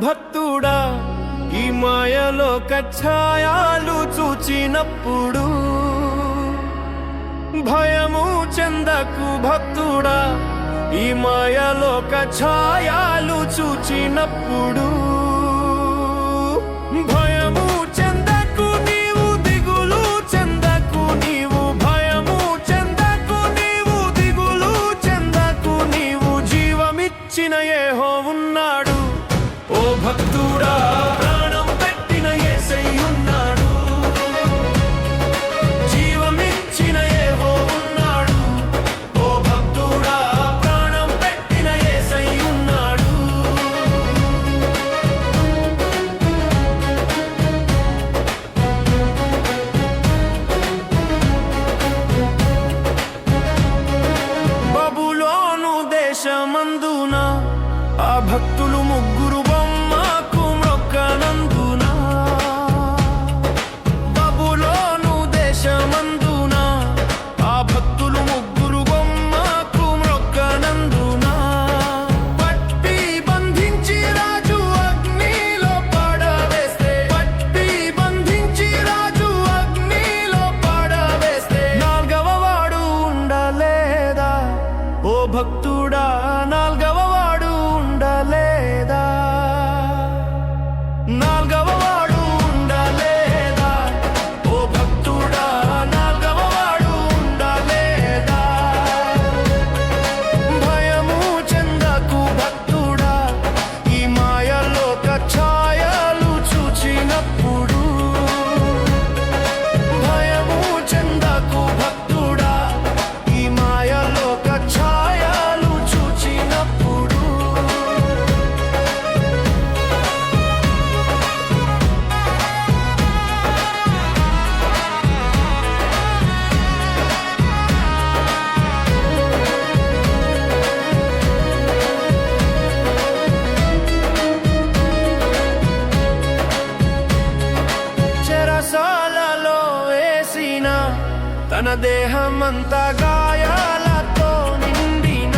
భక్తుడా ఈ మాయలో కచ్ఛాయాలు చూచినప్పుడు భయము చెందకు భక్తుడా ఈ మాయలో కచ్ఛాయాలు చూచినప్పుడు భయము చెందకు నీవు దిగులు చెందకు నీవు భయము చెందకు నీవు దిగులు చెందకు నీవు జీవమిచ్చిన యెహోవా ఉన్నాడు ఓ భక్తుడా ప్రాణం పెట్టిన యేసయ్య ఉన్నాడు జీవమిచ్చిన యెహోవా ఉన్నాడు ఓ భక్తుడా ప్రాణం పెట్టిన యేసయ్య ఉన్నాడు బబులోను దేశమందున ఆ భక్తులు ముగ్గురు బొమ్మకు మ్రొక్కనందున బబులోను దేశమందున ఆ భక్తులు ముగ్గురు బొమ్మకు మ్రొక్కనందున పట్టి బంధించి రాజు అగ్నిలో పడవేస్తే పట్టి బంధించి రాజు అగ్నిలో పడవేస్తే నాల్గవ వాడు ఉండలేదా ఓ భక్తుడా నాల్గవ వాడు ఉండలేదా నాల్గవ వాడు ఉండలేదా ఓ భక్తుడా నాల్గవ వాడు ఉండలేదా భయము చెందకు భక్తుడా ఈ మాయలో కచ్ఛాయాలు చూచినప్పుడు భయము చెందకు భక్తుడా ఈ మాయలో కచ్ఛాయాలు చూచినప్పుడు చెరసాలలో వేసిన తన దేహమంతా గాయాలతో నిండిన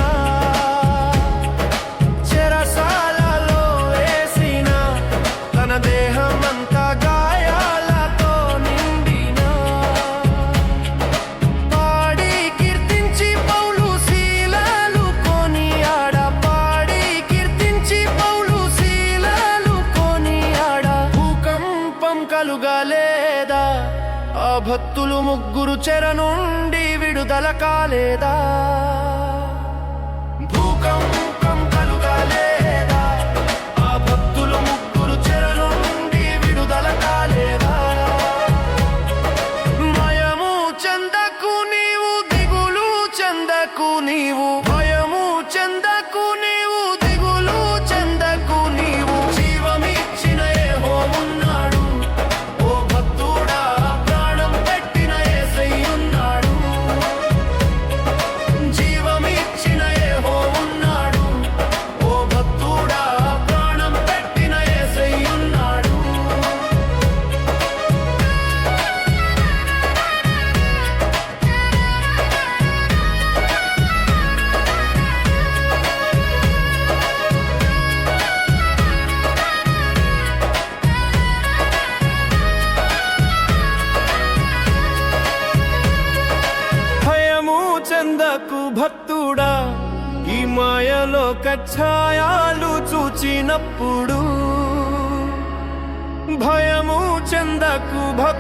చెరసాలలో వేసిన తన దేహమంతా గాయాలతో నిండిన పాడి కీర్తించి పౌలు శీలలు కొనియాడ పాడి కీర్తించి పౌలు శీలలు కొనియాడ భూకంపం కలుగలేదా ఆ భక్తులు ముగ్గురు చెర నుండి విడుదల కాలేదా భూకంపం కలుగలేదా ఆ భక్తులు ముగ్గురు చెర నుండి విడుదల కాలేదా భయము చెందకు నీవు దిగులు చెందకు నీవు భయము చెందకు నీవు దిగులు చెందకు నీవు జీవమిచ్చిన యెహోవా ఉన్నాడు ఓ భక్తుడా ప్రాణం పెట్టిన యేసయ్య ఉన్నాడు జీవమిచ్చిన యెహోవా ఉన్నాడు ఓ భక్తుడా ప్రాణం పెట్టిన యేసయ్య ఉన్నాడు భయము చెందకు భక్తుడా ఈ మాయలో కచ్ఛాయాలు చూచినప్పుడు భయము చెందకు భక్తుడా